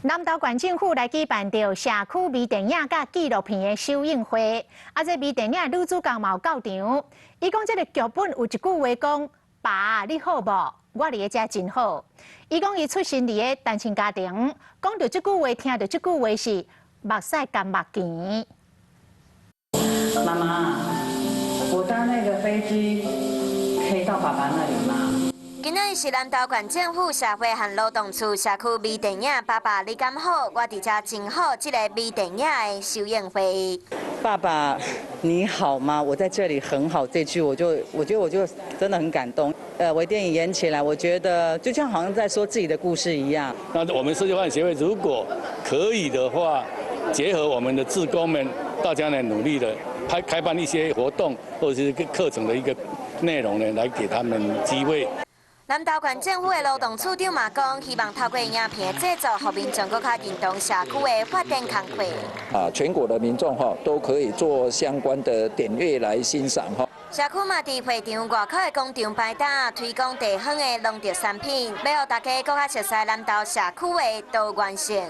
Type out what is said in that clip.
南投县政府来举办着社区微电影甲纪录片的首映会，这微电影女主角嘛有到场。伊讲这个剧本有一句话讲：“爸，你好无？我伫个遮真好。”伊讲伊出身伫个单亲家庭，讲到这句话，听到这句话是目屎甘目甜。妈妈，我搭那个飞机可以到爸爸那里吗？ 今仔是南投县政府社会和劳动处社区微电影《爸爸你敢好？我伫遮真好》这个微电影的首映会。爸爸，你好吗？我在这里很好。这句我觉得我就真的很感动。微电影演起来，我觉得就像好像在说自己的故事一样。那我们世界发展协会如果可以的话，结合我们的志工们，大家呢努力的开办一些活动或者是课程的一个内容呢，来给他们机会。 南投县政府的劳动处长嘛讲，希望透过影片的制作，让民众更加认同社区的发展工作。全国的民众都可以做相关的点阅来欣赏社区嘛伫会场外口的广场摆摊，推广地方的农特产品，要让大家更加熟悉南投社区的多元性。